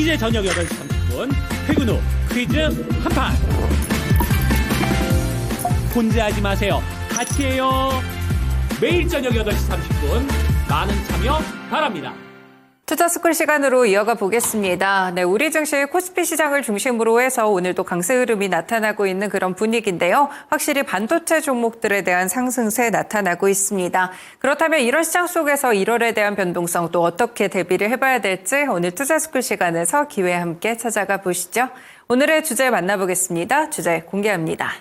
이제 저녁 8시 30분 퇴근 후 퀴즈 한판. 혼자 하지 마세요. 같이 해요. 매일 저녁 8시 30분 많은 참여 바랍니다. 투자스쿨 시간으로 이어가 보겠습니다. 네, 우리 증시 코스피 시장을 중심으로 해서 오늘도 강세 흐름이 나타나고 있는 그런 분위기인데요. 확실히 반도체 종목들에 대한 상승세 나타나고 있습니다. 그렇다면 이런 시장 속에서 1월에 대한 변동성 또 어떻게 대비를 해봐야 될지 오늘 투자스쿨 시간에서 기회에 함께 찾아가 보시죠. 오늘의 주제 만나보겠습니다. 주제 공개합니다.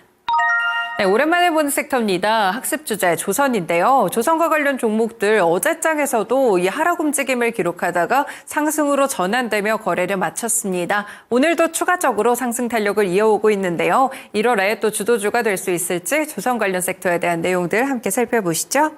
네, 오랜만에 보는 섹터입니다. 학습 주제 조선인데요. 조선과 관련 종목들 어제장에서도 이 하락 움직임을 기록하다가 상승으로 전환되며 거래를 마쳤습니다. 오늘도 추가적으로 상승 탄력을 이어오고 있는데요. 1월에 또 주도주가 될 수 있을지 조선 관련 섹터에 대한 내용들 함께 살펴보시죠.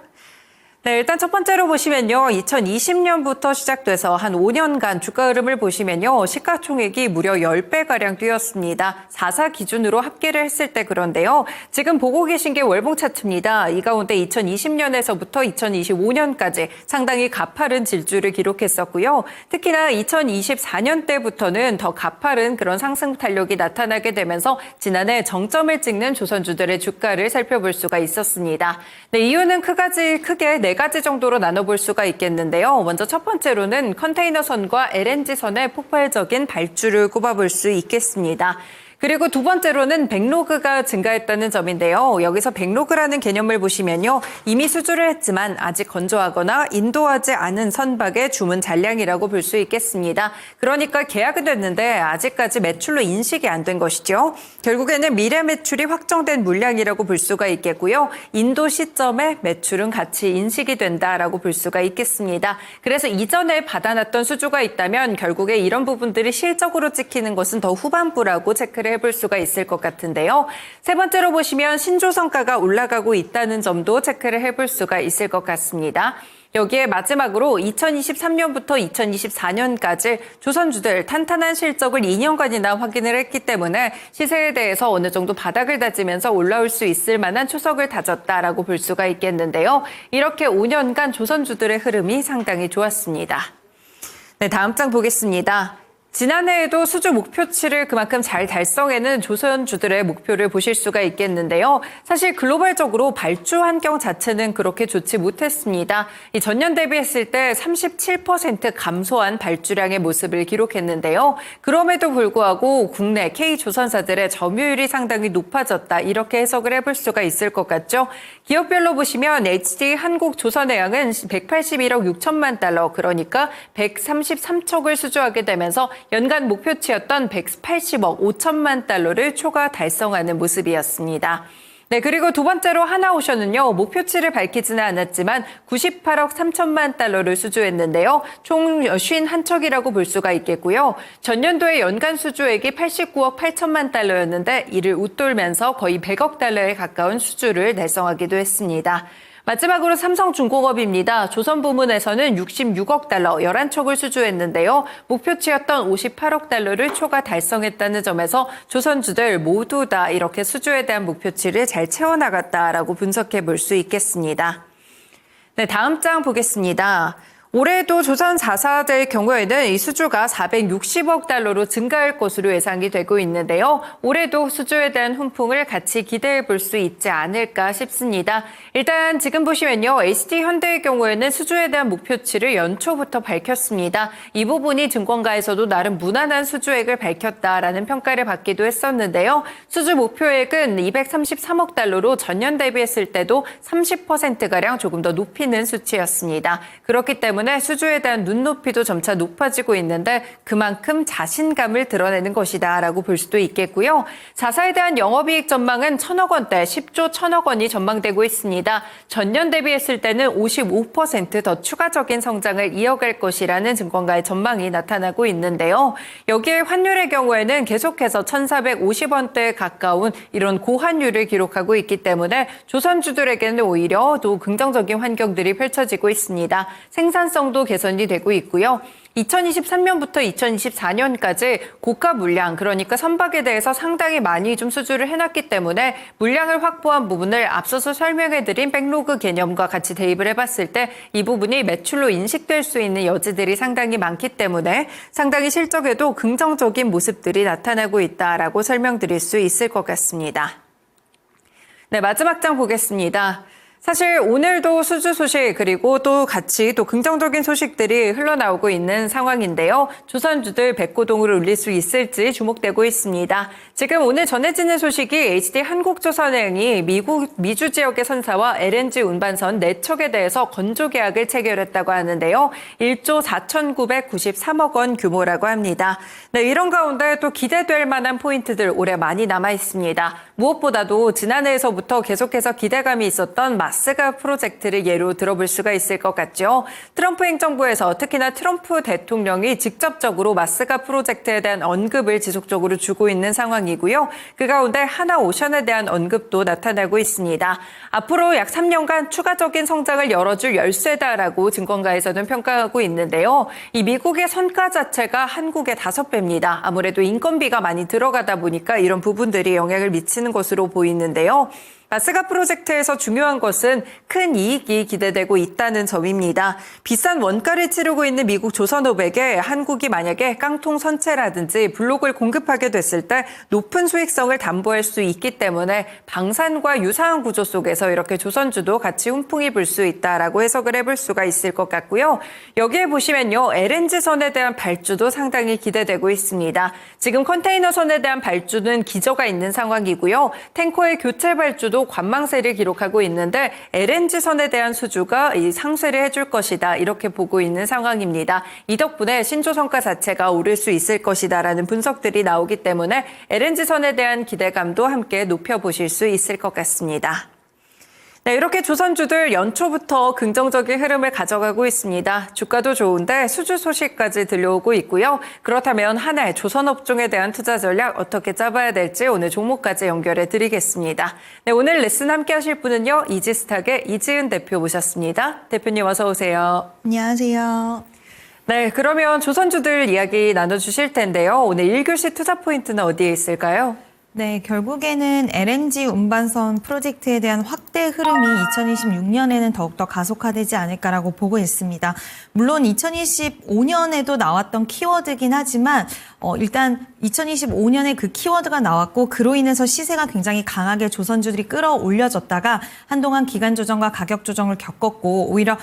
네, 일단 첫 번째로 보시면요. 2020년부터 시작돼서 한 5년간 주가 흐름을 보시면요. 시가총액이 무려 10배가량 뛰었습니다. 4사 기준으로 합계를 했을 때 그런데요. 지금 보고 계신 게 월봉 차트입니다. 이 가운데 2020년에서부터 2025년까지 상당히 가파른 질주를 기록했었고요. 특히나 2024년 때부터는 더 가파른 그런 상승 탄력이 나타나게 되면서 지난해 정점을 찍는 조선주들의 주가를 살펴볼 수가 있었습니다. 네, 이유는 크게 네 가지 정도로 나눠볼 수가 있겠는데요. 먼저 첫 번째로는 컨테이너선과 LNG선의 폭발적인 발주를 꼽아볼 수 있겠습니다. 그리고 두 번째로는 백로그가 증가했다는 점인데요. 여기서 백로그라는 개념을 보시면요. 이미 수주를 했지만 아직 건조하거나 인도하지 않은 선박의 주문 잔량이라고 볼 수 있겠습니다. 그러니까 계약은 됐는데 아직까지 매출로 인식이 안 된 것이죠. 결국에는 미래 매출이 확정된 물량이라고 볼 수가 있겠고요. 인도 시점에 매출은 같이 인식이 된다라고 볼 수가 있겠습니다. 그래서 이전에 받아놨던 수주가 있다면 결국에 이런 부분들이 실적으로 찍히는 것은 더 후반부라고 체크를 해볼 수가 있을 것 같은데요. 세 번째로 보시면 신조성가가 올라가고 있다는 점도 체크를 해볼 수가 있을 것 같습니다. 여기에 마지막으로 2023년부터 2024년까지 조선주들 탄탄한 실적을 2년간이나 확인을 했기 때문에 시세에 대해서 어느 정도 바닥을 다지면서 올라올 수 있을 만한 초석을 다졌다라고 볼 수가 있겠는데요. 이렇게 5년간 조선주들의 흐름이 상당히 좋았습니다. 네, 다음 장 보겠습니다. 지난해에도 수주 목표치를 그만큼 잘 달성해낸 조선주들의 목표를 보실 수가 있겠는데요. 사실 글로벌적으로 발주 환경 자체는 그렇게 좋지 못했습니다. 이 전년 대비했을 때 37% 감소한 발주량의 모습을 기록했는데요. 그럼에도 불구하고 국내 K조선사들의 점유율이 상당히 높아졌다. 이렇게 해석을 해볼 수가 있을 것 같죠. 기업별로 보시면 HD 한국조선해양은 181억 6천만 달러, 그러니까 133척을 수주하게 되면서 연간 목표치였던 180억 5천만 달러를 초과 달성하는 모습이었습니다. 네, 그리고 두 번째로 하나오션은요, 목표치를 밝히지는 않았지만 98억 3천만 달러를 수주했는데요. 총 51척이라고 볼 수가 있겠고요. 전년도의 연간 수주액이 89억 8천만 달러였는데 이를 웃돌면서 거의 100억 달러에 가까운 수주를 달성하기도 했습니다. 마지막으로 삼성중공업입니다. 조선 부문에서는 66억 달러 11척을 수주했는데요. 목표치였던 58억 달러를 초과 달성했다는 점에서 조선주들 모두 다 이렇게 수주에 대한 목표치를 잘 채워나갔다라고 분석해 볼 수 있겠습니다. 네, 다음 장 보겠습니다. 올해도 조선 4사의 경우에는 이 수주가 460억 달러로 증가할 것으로 예상이 되고 있는데요. 올해도 수주에 대한 훈풍을 같이 기대해 볼 수 있지 않을까 싶습니다. 일단 지금 보시면요. HD현대의 경우에는 수주에 대한 목표치를 연초부터 밝혔습니다. 이 부분이 증권가에서도 나름 무난한 수주액을 밝혔다라는 평가를 받기도 했었는데요. 수주 목표액은 233억 달러로 전년 대비했을 때도 30%가량 조금 더 높이는 수치였습니다. 그렇기 때문에 수주에 대한 눈높이도 점차 높아지고 있는데 그만큼 자신감을 드러내는 것이다라고 볼 수도 있겠고요. 4사에 대한 영업이익 전망은 1,000억 원대, 10조 1,000억 원이 전망되고 있습니다. 전년 대비했을 때는 55% 더 추가적인 성장을 이어갈 것이라는 증권가의 전망이 나타나고 있는데요. 여기에 환율의 경우에는 계속해서 1,450원대에 가까운 이런 고환율을 기록하고 있기 때문에 조선주들에게는 오히려 또 긍정적인 환경들이 펼쳐지고 있습니다. 생산성도 개선이 되고 있고요. 2023년부터 2024년까지 고가 물량, 그러니까 선박에 대해서 상당히 많이 좀 수주를 해놨기 때문에 물량을 확보한 부분을 앞서서 설명해드린 백로그 개념과 같이 대입을 해봤을 때 이 부분이 매출로 인식될 수 있는 여지들이 상당히 많기 때문에 상당히 실적에도 긍정적인 모습들이 나타나고 있다라고 설명드릴 수 있을 것 같습니다. 네, 마지막 장 보겠습니다. 사실 오늘도 수주 소식 그리고 또 같이 또 긍정적인 소식들이 흘러나오고 있는 상황인데요. 조선주들 백고동을 울릴 수 있을지 주목되고 있습니다. 지금 오늘 전해지는 소식이 HD 한국조선행이 미주 지역의 선사와 LNG 운반선 4척에 대해서 건조 계약을 체결했다고 하는데요. 1조 4,993억 원 규모라고 합니다. 네, 이런 가운데 또 기대될 만한 포인트들 올해 많이 남아 있습니다. 무엇보다도 지난해에서부터 계속해서 기대감이 있었던 마스가 프로젝트를 예로 들어볼 수가 있을 것 같죠. 트럼프 행정부에서 특히나 트럼프 대통령이 직접적으로 마스가 프로젝트에 대한 언급을 지속적으로 주고 있는 상황이고요. 그 가운데 하나오션에 대한 언급도 나타나고 있습니다. 앞으로 약 3년간 추가적인 성장을 열어줄 열쇠다라고 증권가에서는 평가하고 있는데요. 이 미국의 선가 자체가 한국의 5배입니다. 아무래도 인건비가 많이 들어가다 보니까 이런 부분들이 영향을 미치는 것으로 보이는데요. 마스가 프로젝트에서 중요한 것은 큰 이익이 기대되고 있다는 점입니다. 비싼 원가를 치르고 있는 미국 조선업에게 한국이 만약에 깡통 선체라든지 블록을 공급하게 됐을 때 높은 수익성을 담보할 수 있기 때문에 방산과 유사한 구조 속에서 이렇게 조선주도 같이 훈풍이 불 수 있다라고 해석을 해볼 수가 있을 것 같고요. 여기에 보시면요. LNG선에 대한 발주도 상당히 기대되고 있습니다. 지금 컨테이너선에 대한 발주는 기저가 있는 상황이고요. 탱커의 교체 발주도 관망세를 기록하고 있는데 LNG선에 대한 수주가 이 상쇄를 해줄 것이다 이렇게 보고 있는 상황입니다. 이 덕분에 신조성가 자체가 오를 수 있을 것이다라는 분석들이 나오기 때문에 LNG선에 대한 기대감도 함께 높여보실 수 있을 것 같습니다. 네, 이렇게 조선주들 연초부터 긍정적인 흐름을 가져가고 있습니다. 주가도 좋은데 수주 소식까지 들려오고 있고요. 그렇다면 한 해 조선업종에 대한 투자 전략 어떻게 짜봐야 될지 오늘 종목까지 연결해 드리겠습니다. 네, 오늘 레슨 함께 하실 분은요. 이지스탁의 이지은 대표 모셨습니다. 대표님 어서 오세요. 안녕하세요. 네, 그러면 조선주들 이야기 나눠주실 텐데요. 오늘 1교시 투자 포인트는 어디에 있을까요? 네, 결국에는 LNG 운반선 프로젝트에 대한 확대 흐름이 2026년에는 더욱더 가속화되지 않을까라고 보고 있습니다. 물론 2025년에도 나왔던 키워드긴 하지만 일단 2025년에 그 키워드가 나왔고 그로 인해서 시세가 굉장히 강하게 조선주들이 끌어올려졌다가 한동안 기간 조정과 가격 조정을 겪었고 오히려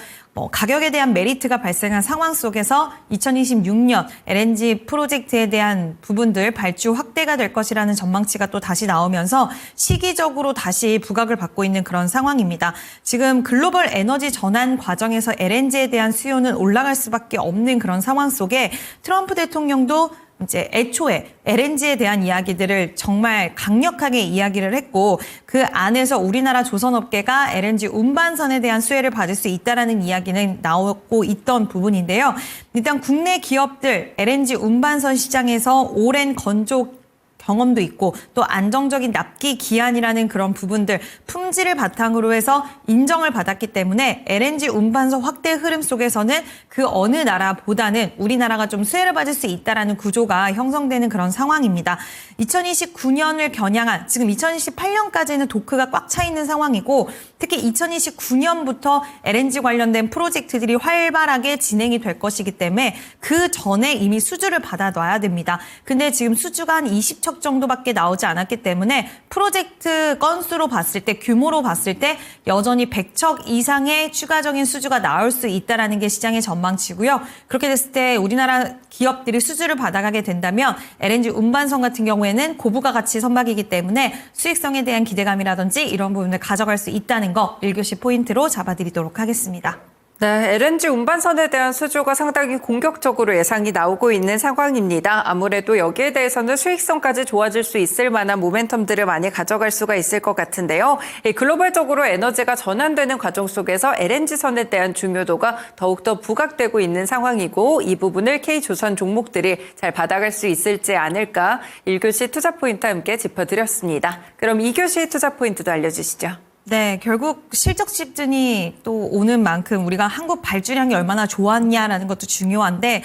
가격에 대한 메리트가 발생한 상황 속에서 2026년 LNG 프로젝트에 대한 부분들 발주 확대가 될 것이라는 전망치가 또 다시 나오면서 시기적으로 다시 부각을 받고 있는 그런 상황입니다. 지금 글로벌 에너지 전환 과정에서 LNG에 대한 수요는 올라갈 수밖에 없는 그런 상황 속에 트럼프 대통령도 이제 애초에 LNG에 대한 이야기들을 정말 강력하게 이야기를 했고 그 안에서 우리나라 조선업계가 LNG 운반선에 대한 수혜를 받을 수 있다라는 이야기는 나오고 있던 부분인데요. 일단 국내 기업들 LNG 운반선 시장에서 오랜 건조 경험도 있고 또 안정적인 납기 기한이라는 그런 부분들 품질을 바탕으로 해서 인정을 받았기 때문에 LNG 운반선 확대 흐름 속에서는 그 어느 나라보다는 우리나라가 좀 수혜를 받을 수 있다라는 구조가 형성되는 그런 상황입니다. 2029년을 겨냥한 지금 2028년까지는 도크가 꽉 차 있는 상황이고 특히 2029년부터 LNG 관련된 프로젝트들이 활발하게 진행이 될 것이기 때문에 그 전에 이미 수주를 받아놔야 됩니다. 근데 지금 수주가 한 20척 정도밖에 나오지 않았기 때문에 프로젝트 건수로 봤을 때 규모로 봤을 때 여전히 100척 이상의 추가적인 수주가 나올 수 있다는 게 시장의 전망치고요. 그렇게 됐을 때 우리나라 기업들이 수주를 받아가게 된다면 LNG 운반선 같은 경우에는 고부가 가치 선박이기 때문에 수익성에 대한 기대감이라든지 이런 부분을 가져갈 수 있다는 거 1교시 포인트로 잡아드리도록 하겠습니다. 네, LNG 운반선에 대한 수주가 상당히 공격적으로 예상이 나오고 있는 상황입니다. 아무래도 여기에 대해서는 수익성까지 좋아질 수 있을 만한 모멘텀들을 많이 가져갈 수가 있을 것 같은데요. 글로벌적으로 에너지가 전환되는 과정 속에서 LNG선에 대한 중요도가 더욱더 부각되고 있는 상황이고 이 부분을 K조선 종목들이 잘 받아갈 수 있을지 않을까 1교시 투자 포인트 함께 짚어드렸습니다. 그럼 2교시 투자 포인트도 알려주시죠. 네, 결국 실적 시즌이 또 오는 만큼 우리가 한국 발주량이 얼마나 좋았냐라는 것도 중요한데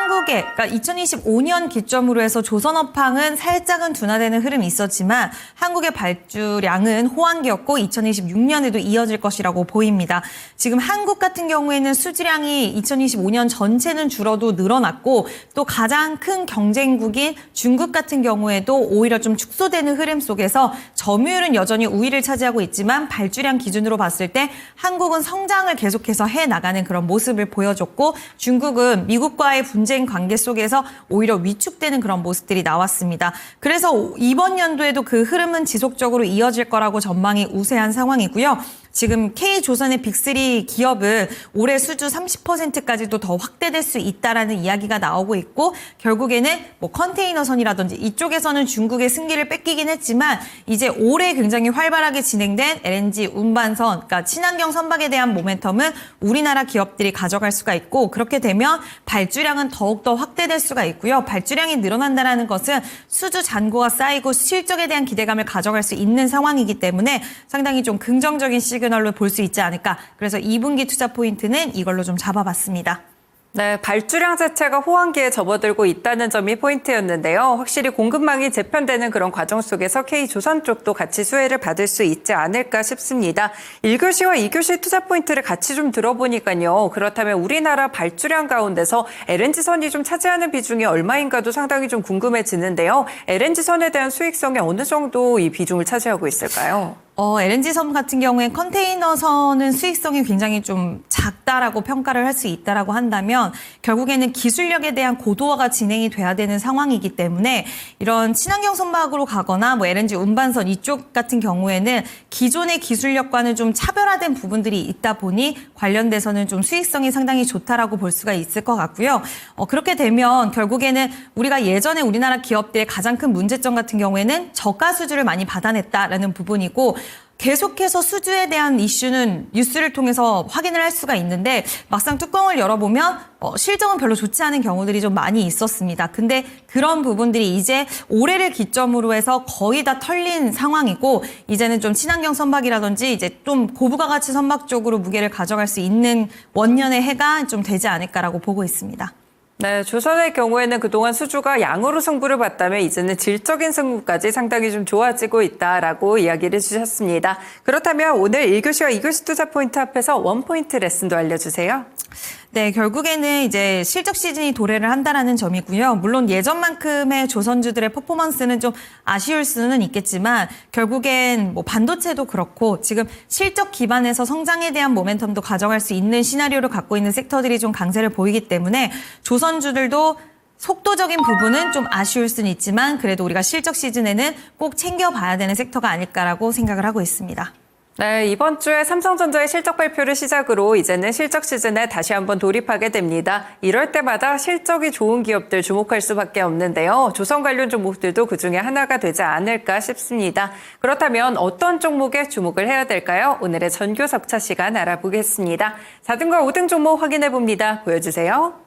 그러니까 2025년 기점으로 해서 조선업황은 살짝은 둔화되는 흐름이 있었지만 한국의 발주량은 호황기였고 2026년에도 이어질 것이라고 보입니다. 지금 한국 같은 경우에는 수주량이 2025년 전체는 줄어도 늘어났고 또 가장 큰 경쟁국인 중국 같은 경우에도 오히려 좀 축소되는 흐름 속에서 점유율은 여전히 우위를 차지하고 있지만 발주량 기준으로 봤을 때 한국은 성장을 계속해서 해나가는 그런 모습을 보여줬고 중국은 미국과의 분쟁 관계 속에서 오히려 위축되는 그런 모습들이 나왔습니다. 그래서 이번 연도에도 그 흐름은 지속적으로 이어질 거라고 전망이 우세한 상황이고요. 지금 K조선의 빅3 기업은 올해 수주 30%까지도 더 확대될 수 있다라는 이야기가 나오고 있고 결국에는 뭐 컨테이너선이라든지 이쪽에서는 중국의 승기를 뺏기긴 했지만 이제 올해 굉장히 활발하게 진행된 LNG 운반선, 그러니까 친환경 선박에 대한 모멘텀은 우리나라 기업들이 가져갈 수가 있고 그렇게 되면 발주량은 더욱더 확대될 수가 있고요. 발주량이 늘어난다는 것은 수주 잔고가 쌓이고 실적에 대한 기대감을 가져갈 수 있는 상황이기 때문에 상당히 좀 긍정적인 시그널로 볼 수 있지 않을까. 그래서 2분기 투자 포인트는 이걸로 좀 잡아봤습니다. 네, 발주량 자체가 호황기에 접어들고 있다는 점이 포인트였는데요. 확실히 공급망이 재편되는 그런 과정 속에서 K조선 쪽도 같이 수혜를 받을 수 있지 않을까 싶습니다. 1교시와 2교시 투자 포인트를 같이 좀 들어보니까요. 그렇다면 우리나라 발주량 가운데서 LNG선이 좀 차지하는 비중이 얼마인가도 상당히 좀 궁금해지는데요. LNG선에 대한 수익성이 어느 정도 이 비중을 차지하고 있을까요? LNG선 같은 경우에 컨테이너선은 수익성이 굉장히 좀 작다라고 평가를 할 수 있다라고 한다면 결국에는 기술력에 대한 고도화가 진행이 돼야 되는 상황이기 때문에 이런 친환경 선박으로 가거나 뭐 LNG 운반선 이쪽 같은 경우에는 기존의 기술력과는 좀 차별화된 부분들이 있다 보니 관련돼서는 좀 수익성이 상당히 좋다라고 볼 수가 있을 것 같고요. 그렇게 되면 결국에는 우리가 예전에 우리나라 기업들의 가장 큰 문제점 같은 경우에는 저가 수주를 많이 받아냈다라는 부분이고 계속해서 수주에 대한 이슈는 뉴스를 통해서 확인을 할 수가 있는데 막상 뚜껑을 열어보면 실적은 별로 좋지 않은 경우들이 좀 많이 있었습니다. 근데 그런 부분들이 이제 올해를 기점으로 해서 거의 다 털린 상황이고 이제는 좀 친환경 선박이라든지 이제 좀 고부가가치 선박 쪽으로 무게를 가져갈 수 있는 원년의 해가 좀 되지 않을까라고 보고 있습니다. 네, 조선의 경우에는 그동안 수주가 양으로 승부를 봤다면 이제는 질적인 승부까지 상당히 좀 좋아지고 있다라고 이야기를 해주셨습니다. 그렇다면 오늘 1교시와 2교시 투자 포인트 앞에서 원포인트 레슨도 알려주세요. 네, 결국에는 이제 실적 시즌이 도래를 한다라는 점이고요. 물론 예전만큼의 조선주들의 퍼포먼스는 좀 아쉬울 수는 있겠지만 결국엔 뭐 반도체도 그렇고 지금 실적 기반에서 성장에 대한 모멘텀도 가져갈 수 있는 시나리오를 갖고 있는 섹터들이 좀 강세를 보이기 때문에 조선주들도 속도적인 부분은 좀 아쉬울 수는 있지만 그래도 우리가 실적 시즌에는 꼭 챙겨봐야 되는 섹터가 아닐까라고 생각을 하고 있습니다. 네, 이번 주에 삼성전자의 실적 발표를 시작으로 이제는 실적 시즌에 다시 한번 돌입하게 됩니다. 이럴 때마다 실적이 좋은 기업들 주목할 수밖에 없는데요. 조선 관련 종목들도 그중에 하나가 되지 않을까 싶습니다. 그렇다면 어떤 종목에 주목을 해야 될까요? 오늘의 전교 석차 시간 알아보겠습니다. 4등과 5등 종목 확인해 봅니다. 보여주세요.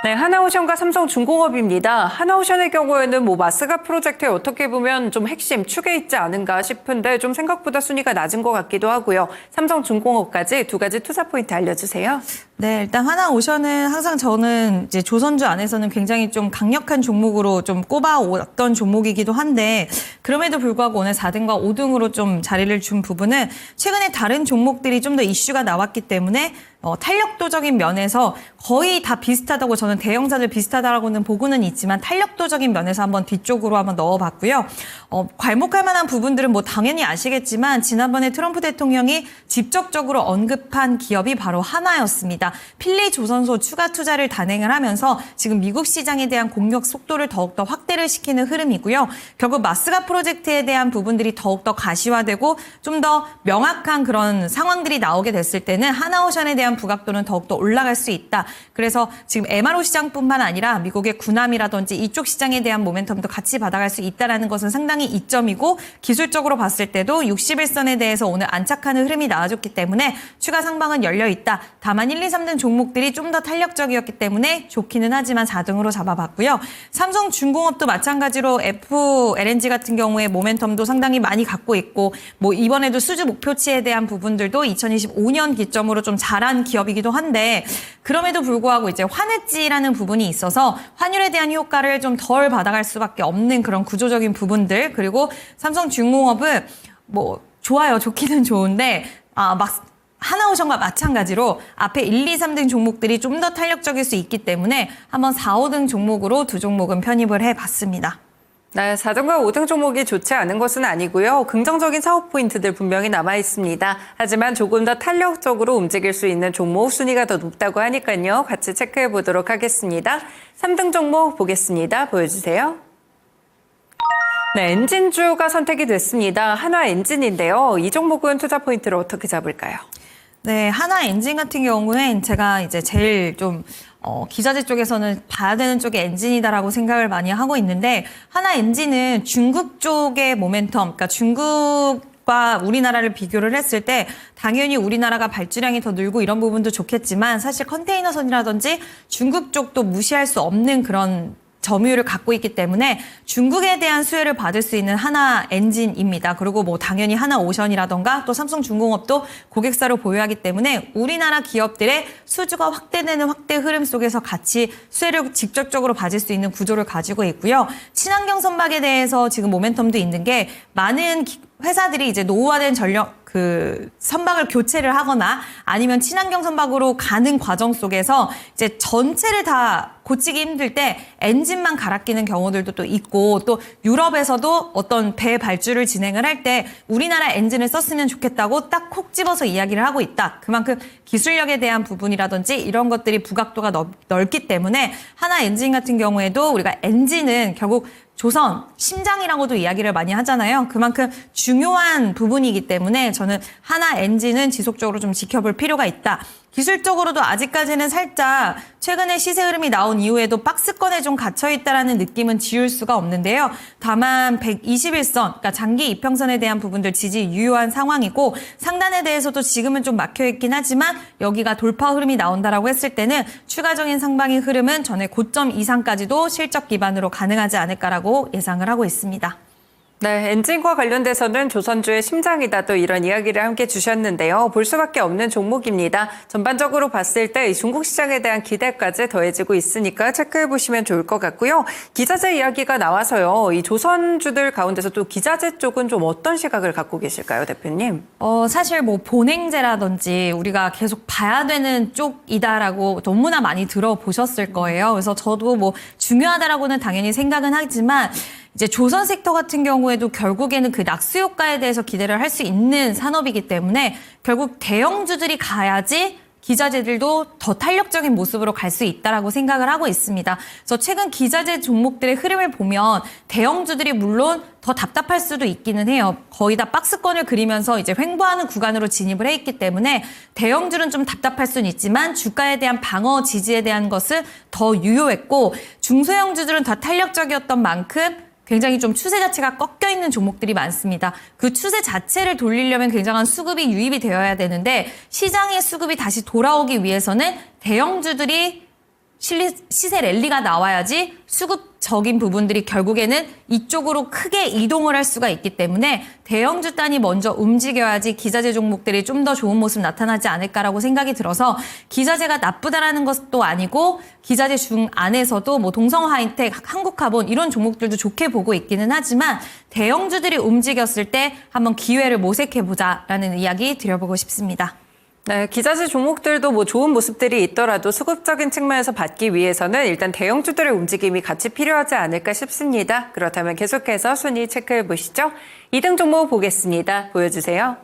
네, 하나오션과 삼성중공업입니다. 하나오션의 경우에는 뭐 마스가 프로젝트에 어떻게 보면 좀 핵심 축에 있지 않은가 싶은데 좀 생각보다 순위가 낮은 것 같기도 하고요. 삼성중공업까지 두 가지 투자 포인트 알려주세요. 네, 일단 하나오션은 항상 저는 이제 조선주 안에서는 굉장히 좀 강력한 종목으로 좀 꼽아왔던 종목이기도 한데 그럼에도 불구하고 오늘 4등과 5등으로 좀 자리를 준 부분은 최근에 다른 종목들이 좀 더 이슈가 나왔기 때문에 탄력도적인 면에서 거의 다 비슷하다고 저는 대형사들 비슷하다라고는 보고는 있지만 탄력도적인 면에서 한번 뒤쪽으로 한번 넣어봤고요. 괄목할 만한 부분들은 뭐 당연히 아시겠지만 지난번에 트럼프 대통령이 직접적으로 언급한 기업이 바로 하나였습니다. 필리 조선소 추가 투자를 단행을 하면서 지금 미국 시장에 대한 공격 속도를 더욱더 확대를 시키는 흐름이고요. 결국 마스가 프로젝트에 대한 부분들이 더욱더 가시화되고 좀 더 명확한 그런 상황들이 나오게 됐을 때는 하나오션에 대한 부각도는 더욱더 올라갈 수 있다. 그래서 지금 MRO 시장뿐만 아니라 미국의 구남이라든지 이쪽 시장에 대한 모멘텀도 같이 받아갈 수 있다는 것은 상당히 이점이고 기술적으로 봤을 때도 61선에 대해서 오늘 안착하는 흐름이 나와줬기 때문에 추가 상방은 열려 있다. 다만 1, 2, 3등 종목들이 좀 더 탄력적이었기 때문에 좋기는 하지만 4등으로 잡아봤고요. 삼성중공업도 마찬가지로 FLNG 같은 경우에 모멘텀도 상당히 많이 갖고 있고 뭐 이번에도 수주 목표치에 대한 부분들도 2025년 기점으로 좀 잘한 기업이기도 한데 그럼에도 불구하고 이제 환해지라는 부분이 있어서 환율에 대한 효과를 좀 덜 받아갈 수밖에 없는 그런 구조적인 부분들 그리고 삼성중공업은 뭐 좋아요. 좋기는 좋은데 막 하나오션과 마찬가지로 앞에 1, 2, 3등 종목들이 좀 더 탄력적일 수 있기 때문에 한번 4, 5등 종목으로 두 종목은 편입을 해봤습니다. 네, 4등과 5등 종목이 좋지 않은 것은 아니고요. 긍정적인 사업 포인트들 분명히 남아 있습니다. 하지만 조금 더 탄력적으로 움직일 수 있는 종목 순위가 더 높다고 하니까요. 같이 체크해 보도록 하겠습니다. 3등 종목 보겠습니다. 보여주세요. 네, 엔진주가 선택이 됐습니다. 한화엔진인데요. 이 종목은 투자 포인트를 어떻게 잡을까요? 네, 한화엔진 같은 경우엔 제가 이제 제일 좀 기자재 쪽에서는 봐야 되는 쪽이 엔진이다라고 생각을 많이 하고 있는데 한화엔진은 중국 쪽의 모멘텀, 그러니까 중국과 우리나라를 비교를 했을 때 당연히 우리나라가 발주량이 더 늘고 이런 부분도 좋겠지만 사실 컨테이너선이라든지 중국 쪽도 무시할 수 없는 그런 점유율을 갖고 있기 때문에 중국에 대한 수혜를 받을 수 있는 한화엔진입니다. 그리고 뭐 당연히 한화오션이라던가 또 삼성중공업도 고객사를 보유하기 때문에 우리나라 기업들의 수주가 확대되는 확대 흐름 속에서 같이 수혜를 직접적으로 받을 수 있는 구조를 가지고 있고요. 친환경 선박에 대해서 지금 모멘텀도 있는 게 많은 회사들이 이제 노후화된 전력 선박을 교체를 하거나 아니면 친환경 선박으로 가는 과정 속에서 이제 전체를 다 고치기 힘들 때 엔진만 갈아 끼는 경우들도 또 있고 또 유럽에서도 어떤 배 발주를 진행을 할 때 우리나라 엔진을 썼으면 좋겠다고 딱 콕 집어서 이야기를 하고 있다. 그만큼 기술력에 대한 부분이라든지 이런 것들이 부각도가 넓기 때문에 하나 엔진 같은 경우에도 우리가 엔진은 결국 조선, 심장이라고도 이야기를 많이 하잖아요. 그만큼 중요한 부분이기 때문에 저는 하나 엔진은 지속적으로 좀 지켜볼 필요가 있다. 기술적으로도 아직까지는 살짝 최근에 시세 흐름이 나온 이후에도 박스권에 좀 갇혀있다라는 느낌은 지울 수가 없는데요. 다만 121선, 그러니까 장기 이평선에 대한 부분들 지지 유효한 상황이고 상단에 대해서도 지금은 좀 막혀있긴 하지만 여기가 돌파 흐름이 나온다라고 했을 때는 추가적인 상방의 흐름은 전에 고점 이상까지도 실적 기반으로 가능하지 않을까라고 예상을 하고 있습니다. 네, 엔진과 관련돼서는 조선주의 심장이다 또 이런 이야기를 함께 주셨는데요. 볼 수밖에 없는 종목입니다. 전반적으로 봤을 때 중국 시장에 대한 기대까지 더해지고 있으니까 체크해 보시면 좋을 것 같고요. 기자재 이야기가 나와서요. 이 조선주들 가운데서 또 기자재 쪽은 좀 어떤 시각을 갖고 계실까요, 대표님? 사실 뭐 본행제라든지 우리가 계속 봐야 되는 쪽이다라고 너무나 많이 들어보셨을 거예요. 그래서 저도 뭐 중요하다라고는 당연히 생각은 하지만 이제 조선 섹터 같은 경우에도 결국에는 그 낙수 효과에 대해서 기대를 할 수 있는 산업이기 때문에 결국 대형주들이 가야지 기자재들도 더 탄력적인 모습으로 갈 수 있다라고 생각을 하고 있습니다. 그래서 최근 기자재 종목들의 흐름을 보면 대형주들이 물론 더 답답할 수도 있기는 해요. 거의 다 박스권을 그리면서 이제 횡보하는 구간으로 진입을 해 있기 때문에 대형주는 좀 답답할 수는 있지만 주가에 대한 방어 지지에 대한 것은 더 유효했고 중소형주들은 더 탄력적이었던 만큼 굉장히 좀 추세 자체가 꺾여 있는 종목들이 많습니다. 그 추세 자체를 돌리려면 굉장한 수급이 유입이 되어야 되는데 시장의 수급이 다시 돌아오기 위해서는 대형주들이 시세 랠리가 나와야지 수급적인 부분들이 결국에는 이쪽으로 크게 이동을 할 수가 있기 때문에 대형주 단이 먼저 움직여야지 기자재 종목들이 좀 더 좋은 모습 나타나지 않을까라고 생각이 들어서 기자재가 나쁘다라는 것도 아니고 기자재 중 안에서도 뭐 동성하이텍, 한국카본 이런 종목들도 좋게 보고 있기는 하지만 대형주들이 움직였을 때 한번 기회를 모색해보자라는 이야기 드려보고 싶습니다. 네, 기자재 종목들도 뭐 좋은 모습들이 있더라도 수급적인 측면에서 받기 위해서는 일단 대형주들의 움직임이 같이 필요하지 않을까 싶습니다. 그렇다면 계속해서 순위 체크해 보시죠. 2등 종목 보겠습니다. 보여주세요.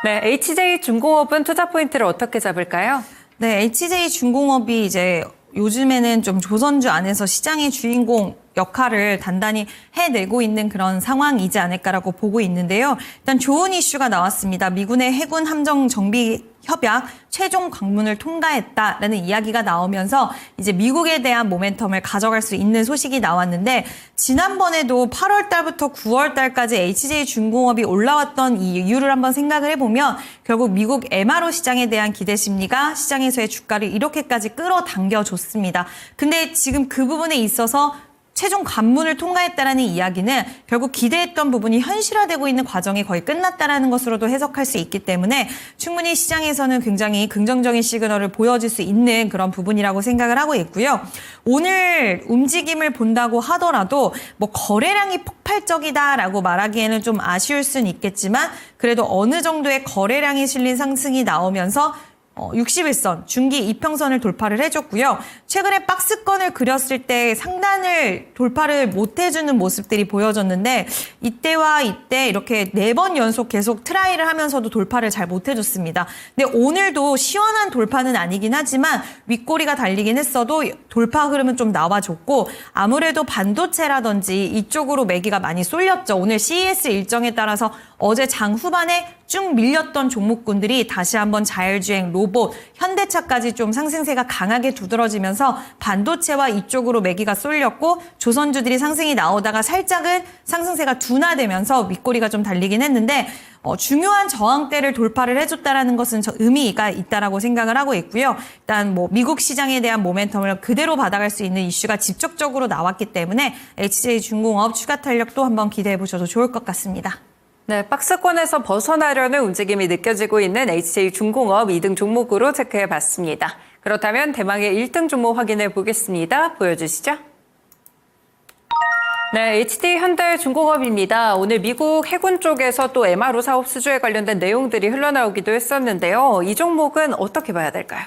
네, HJ중공업은 투자 포인트를 어떻게 잡을까요? 네, HJ중공업이 이제 요즘에는 좀 조선주 안에서 시장의 주인공 역할을 단단히 해내고 있는 그런 상황이지 않을까라고 보고 있는데요. 일단 좋은 이슈가 나왔습니다. 미군의 해군 함정 정비 협약 최종 관문을 통과했다라는 이야기가 나오면서 이제 미국에 대한 모멘텀을 가져갈 수 있는 소식이 나왔는데, 지난번에도 8월 달부터 9월 달까지 HJ중공업이 올라왔던 이 이유를 한번 생각을 해보면 결국 미국 MRO 시장에 대한 기대 심리가 시장에서의 주가를 이렇게까지 끌어당겨줬습니다. 근데 지금 그 부분에 있어서 최종 관문을 통과했다라는 이야기는 결국 기대했던 부분이 현실화되고 있는 과정이 거의 끝났다라는 것으로도 해석할 수 있기 때문에 충분히 시장에서는 굉장히 긍정적인 시그널을 보여줄 수 있는 그런 부분이라고 생각을 하고 있고요. 오늘 움직임을 본다고 하더라도 뭐 거래량이 폭발적이다라고 말하기에는 좀 아쉬울 수는 있겠지만 그래도 어느 정도의 거래량이 실린 상승이 나오면서 61선, 중기 이평선을 돌파를 해줬고요. 최근에 박스권을 그렸을 때 상단을 돌파를 못 해주는 모습들이 보여졌는데 이때와 이때 이렇게 4번 연속 계속 트라이를 하면서도 돌파를 잘 못 해줬습니다. 근데 오늘도 시원한 돌파는 아니긴 하지만 윗꼬리가 달리긴 했어도 돌파 흐름은 좀 나와줬고 아무래도 반도체라든지 이쪽으로 매기가 많이 쏠렸죠. 오늘 CES 일정에 따라서 어제 장 후반에 쭉 밀렸던 종목군들이 다시 한번 자율주행, 로봇, 현대차까지 좀 상승세가 강하게 두드러지면서 반도체와 이쪽으로 매기가 쏠렸고 조선주들이 상승이 나오다가 살짝은 상승세가 둔화되면서 윗꼬리가 좀 달리긴 했는데 중요한 저항대를 돌파를 해줬다라는 것은 의미가 있다라고 생각을 하고 있고요. 일단 뭐 미국 시장에 대한 모멘텀을 그대로 받아갈 수 있는 이슈가 직접적으로 나왔기 때문에 HJ중공업 추가 탄력도 한번 기대해 보셔도 좋을 것 같습니다. 네, 박스권에서 벗어나려는 움직임이 느껴지고 있는 HJ중공업 2등 종목으로 체크해 봤습니다. 그렇다면 대망의 1등 종목 확인해 보겠습니다. 보여주시죠. 네, HD현대중공업입니다. 오늘 미국 해군 쪽에서 또 MRO 사업 수주에 관련된 내용들이 흘러나오기도 했었는데요. 이 종목은 어떻게 봐야 될까요?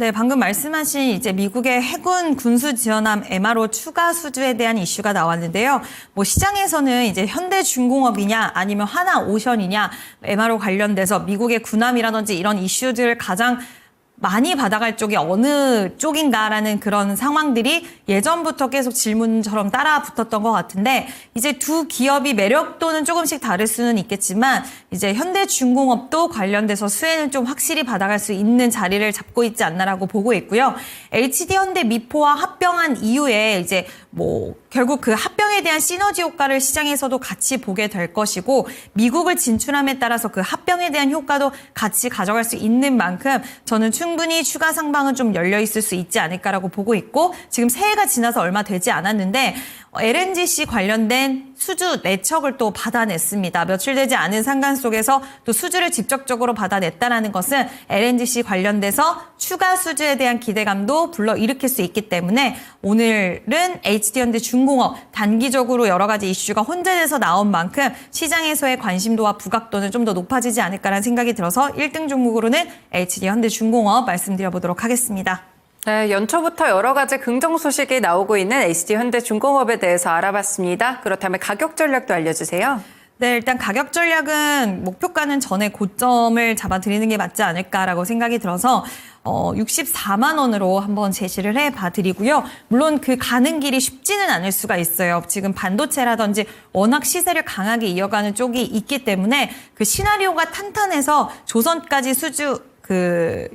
네, 방금 말씀하신 이제 미국의 해군 군수 지원함 MRO 추가 수주에 대한 이슈가 나왔는데요. 뭐 시장에서는 이제 현대중공업이냐 아니면 하나오션이냐 MRO 관련돼서 미국의 군함이라든지 이런 이슈들을 가장 많이 받아갈 쪽이 어느 쪽인가라는 그런 상황들이 예전부터 계속 질문처럼 따라 붙었던 것 같은데 이제 두 기업이 매력도는 조금씩 다를 수는 있겠지만 이제 현대중공업도 관련돼서 수혜는 좀 확실히 받아갈 수 있는 자리를 잡고 있지 않나라고 보고 있고요. HD현대 미포와 합병한 이후에 이제 뭐 결국 그 합병에 대한 시너지 효과를 시장에서도 같이 보게 될 것이고 미국을 진출함에 따라서 그 합병에 대한 효과도 같이 가져갈 수 있는 만큼 저는 충분히 추가 상방은 좀 열려 있을 수 있지 않을까라고 보고 있고 지금 새해가 지나서 얼마 되지 않았는데 LNGC 관련된 수주 내척을 또 받아냈습니다. 며칠 되지 않은 상간 속에서 또 수주를 직접적으로 받아냈다는 것은 LNGC 관련돼서 추가 수주에 대한 기대감도 불러일으킬 수 있기 때문에 오늘은 HD현대중공업 단기적으로 여러 가지 이슈가 혼재돼서 나온 만큼 시장에서의 관심도와 부각도는 좀 더 높아지지 않을까라는 생각이 들어서 1등 종목으로는 HD현대중공업 말씀드려보도록 하겠습니다. 네, 연초부터 여러 가지 긍정 소식이 나오고 있는 HD현대중공업에 대해서 알아봤습니다. 그렇다면 가격 전략도 알려주세요. 네, 일단 가격 전략은 목표가는 전에 고점을 잡아드리는 게 맞지 않을까라고 생각이 들어서 64만 원으로 한번 제시를 해봐드리고요. 물론 그 가는 길이 쉽지는 않을 수가 있어요. 지금 반도체라든지 워낙 시세를 강하게 이어가는 쪽이 있기 때문에 그 시나리오가 탄탄해서 조선까지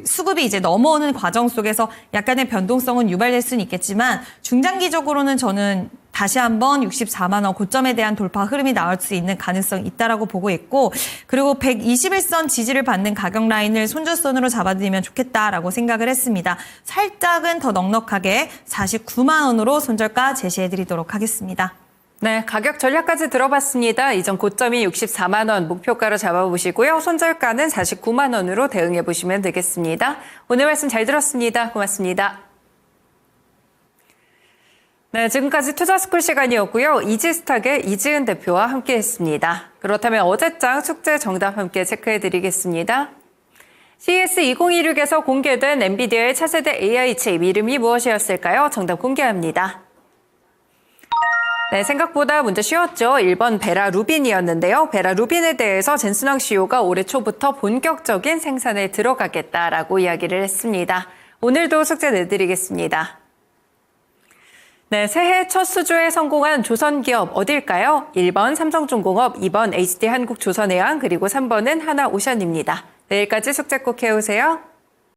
수급이 이제 넘어오는 과정 속에서 약간의 변동성은 유발될 수는 있겠지만 중장기적으로는 저는 다시 한번 64만 원 고점에 대한 돌파 흐름이 나올 수 있는 가능성이 있다라고 보고 있고 그리고 121선 지지를 받는 가격 라인을 손절선으로 잡아드리면 좋겠다라고 생각을 했습니다. 살짝은 더 넉넉하게 49만 원으로 손절가 제시해드리도록 하겠습니다. 네, 가격 전략까지 들어봤습니다. 이전 고점이 64만 원 목표가로 잡아보시고요. 손절가는 49만 원으로 대응해 보시면 되겠습니다. 오늘 말씀 잘 들었습니다. 고맙습니다. 네, 지금까지 투자스쿨 시간이었고요. 이지스탁의 이지은 대표와 함께했습니다. 그렇다면 어제장 숙제 정답 함께 체크해드리겠습니다. CES 2026에서 공개된 엔비디아의 차세대 AI 칩 이름이 무엇이었을까요? 정답 공개합니다. 네, 생각보다 문제 쉬웠죠. 1번 베라 루빈이었는데요. 베라 루빈에 대해서 젠슨왕 CEO가 올해 초부터 본격적인 생산에 들어가겠다라고 이야기를 했습니다. 오늘도 숙제 내드리겠습니다. 네, 새해 첫 수주에 성공한 조선기업 어딜까요? 1번 삼성중공업, 2번 HD한국조선해양, 그리고 3번은 하나오션입니다. 내일까지 숙제 꼭 해오세요.